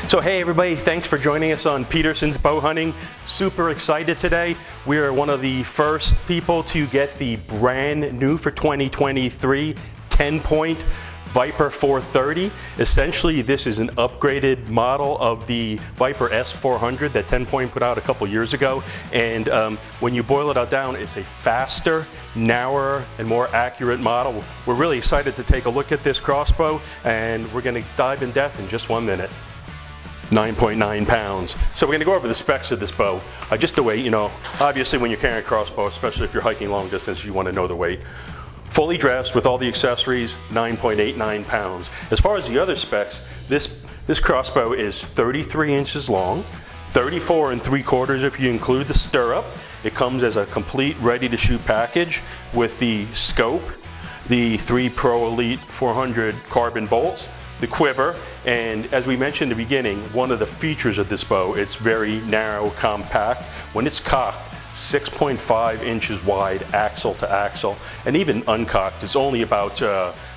So hey everybody, thanks for joining us on Petersen's Bow Hunting. Super excited today. We are one of the first people to get the brand new for 2023 TenPoint Viper 430. Essentially, this is an upgraded model of the Viper S400 that TenPoint put out a couple years ago. And when you boil it all down, it's a faster, narrower, and more accurate model. We're really excited to take a look at this crossbow, and we're going to dive in depth in just 1 minute. 9.9 pounds. So we're going to go over the specs of this bow. Just the weight, obviously when you're carrying a crossbow, especially if you're hiking long distance, you want to know the weight. Fully dressed with all the accessories, 9.89 pounds. As far as the other specs, this crossbow is 33 inches long, 34 3/4 if you include the stirrup. It comes as a complete ready-to-shoot package with the scope, the 3 Pro Elite 400 carbon bolts, the quiver, and as we mentioned in the beginning, one of the features of this bow, it's very narrow, compact. When it's cocked, 6.5 inches wide, axle to axle, and even uncocked, it's only about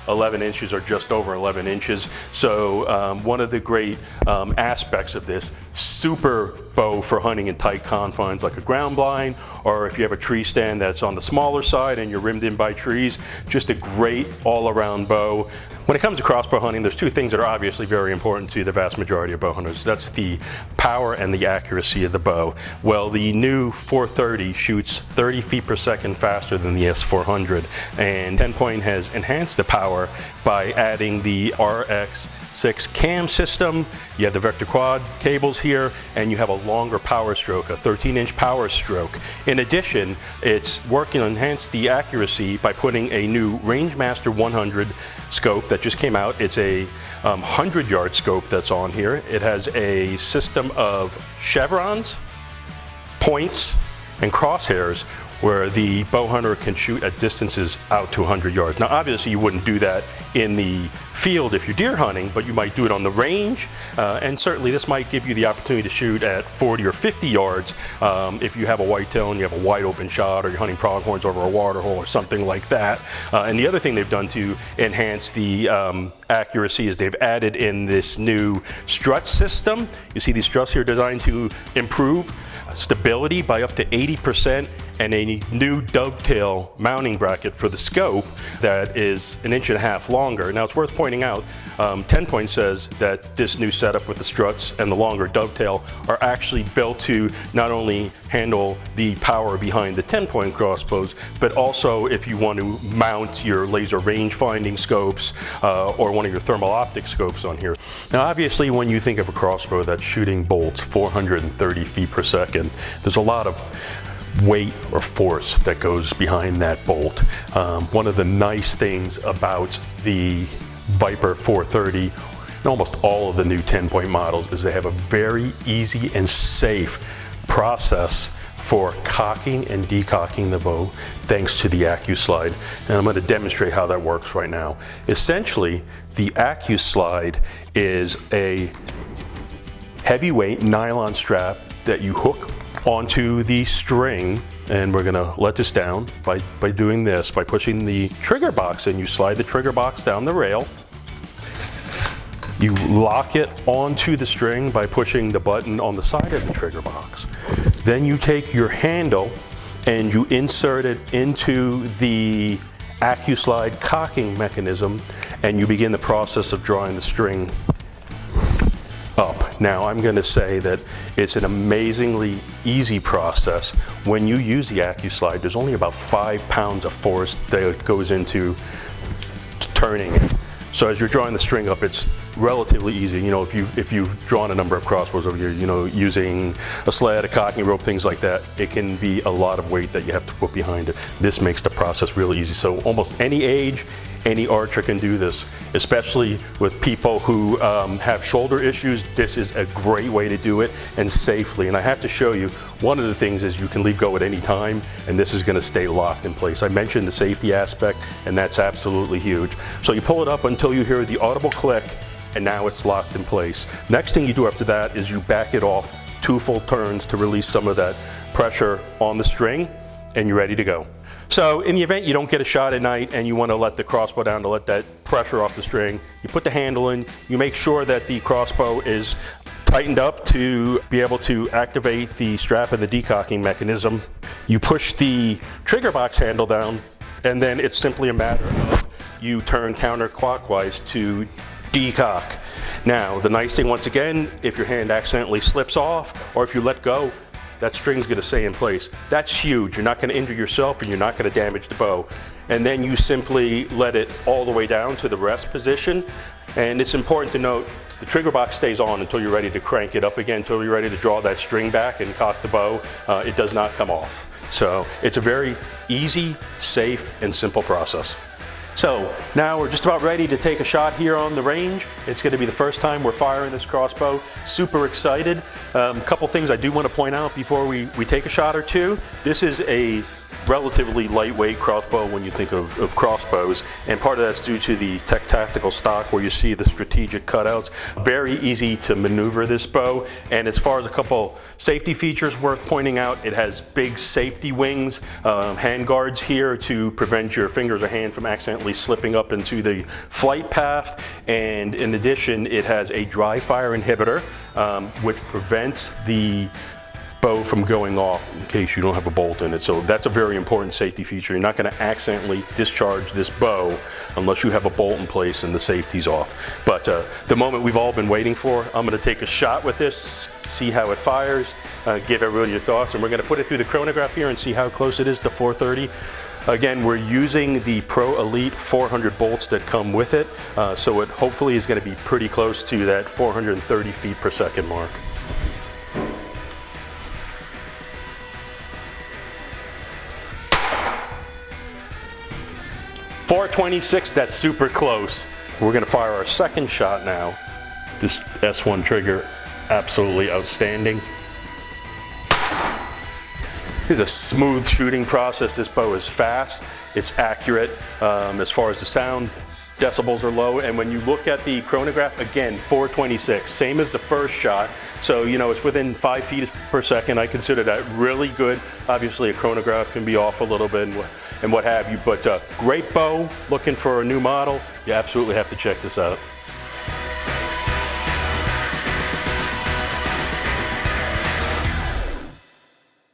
11 inches or just over 11 inches. So one of the great aspects of this, super bow for hunting in tight confines like a ground blind, or if you have a tree stand that's on the smaller side and you're rimmed in by trees, just a great all-around bow. When it comes to crossbow hunting, there's two things that are obviously very important to the vast majority of bow hunters. That's the power and the accuracy of the bow. Well, the new 430 shoots 30 feet per second faster than the S400, and TenPoint has enhanced the power by adding the RX6 cam system. You have the vector quad cables here, and you have a longer power stroke, a 13-inch power stroke. In addition, it's working to enhance the accuracy by putting a new Rangemaster 100 scope that just came out. It's a 100-yard scope that's on here. It has a system of chevrons, points, and crosshairs where the bow hunter can shoot at distances out to 100 yards. Now obviously you wouldn't do that in the field if you're deer hunting, but you might do it on the range, and certainly this might give you the opportunity to shoot at 40 or 50 yards if you have a whitetail and you have a wide open shot, or you're hunting pronghorns over a water hole or something like that. And the other thing they've done to enhance the accuracy is they've added in this new strut system. You see these struts here designed to improve stability by up to 80%, and a new dovetail mounting bracket for the scope that is 1.5 inches longer. Now it's worth pointing out, TenPoint says that this new setup with the struts and the longer dovetail are actually built to not only handle the power behind the TenPoint crossbows, but also if you want to mount your laser range finding scopes or one of your thermal optic scopes on here. Now obviously when you think of a crossbow that's shooting bolts 430 feet per second, there's a lot of weight or force that goes behind that bolt. One of the nice things about the Viper 430 and almost all of the new TenPoint models is they have a very easy and safe process for cocking and decocking the bow thanks to the AccuSlide. And I'm going to demonstrate how that works right now. Essentially, the AccuSlide is a heavyweight nylon strap that you hook onto the string, and we're gonna let this down by doing this, by pushing the trigger box in. You slide the trigger box down the rail. You lock it onto the string by pushing the button on the side of the trigger box. Then you take your handle and you insert it into the AccuSlide cocking mechanism, and you begin the process of drawing the string up. Now I'm going to say that it's an amazingly easy process. When you use the AccuSlide, there's only about 5 pounds of force that goes into turning it. So as you're drawing the string up, it's relatively easy. If you've drawn a number of crossbows over here, using a sled, a cocking rope, things like that, it can be a lot of weight that you have to put behind it. This makes the process really easy. So almost any age, any archer can do this, especially with people who have shoulder issues. This is a great way to do it, and safely. And I have to show you, one of the things is you can leave go at any time, and this is going to stay locked in place. I mentioned the safety aspect, and that's absolutely huge. So you pull it up until you hear the audible click, and now it's locked in place. Next thing you do after that is you back it off 2 full turns to release some of that pressure on the string, and you're ready to go. So in the event you don't get a shot at night and you want to let the crossbow down to let that pressure off the string, you put the handle in, you make sure that the crossbow is tightened up to be able to activate the strap and the decocking mechanism. You push the trigger box handle down, and then it's simply a matter of you turn counterclockwise to decock. Now, the nice thing, once again, if your hand accidentally slips off, or if you let go, that string's gonna stay in place. That's huge. You're not gonna injure yourself and you're not gonna damage the bow. And then you simply let it all the way down to the rest position. And it's important to note, the trigger box stays on until you're ready to crank it up again, until you're ready to draw that string back and cock the bow. It does not come off. So it's a very easy, safe, and simple process. So now we're just about ready to take a shot here on the range. It's going to be the first time we're firing this crossbow. Super excited. A couple things I do want to point out before we take a shot or two. This is a relatively lightweight crossbow when you think of crossbows, and part of that's due to the tactical stock where you see the strategic cutouts. Very easy to maneuver this bow, and as far as a couple safety features worth pointing out, it has big safety wings, hand guards here to prevent your fingers or hand from accidentally slipping up into the flight path, and in addition it has a dry fire inhibitor which prevents the bow from going off in case you don't have a bolt in it. So that's a very important safety feature. You're not going to accidentally discharge this bow unless you have a bolt in place and the safety's off. But the moment we've all been waiting for, I'm going to take a shot with this, see how it fires, give everybody your thoughts, and we're going to put it through the chronograph here and see how close it is to 430. Again, we're using the Pro Elite 400 bolts that come with it, so it hopefully is going to be pretty close to that 430 feet per second mark. 426, that's super close. We're gonna fire our second shot now. This S1 trigger, absolutely outstanding. It's a smooth shooting process. This bow is fast, it's accurate. As far as the sound, decibels are low, and when you look at the chronograph, again, 426, same as the first shot. So, you know, it's within 5 feet per second. I consider that really good. Obviously, a chronograph can be off a little bit and what have you, but great bow. Looking for a new model, you absolutely have to check this out.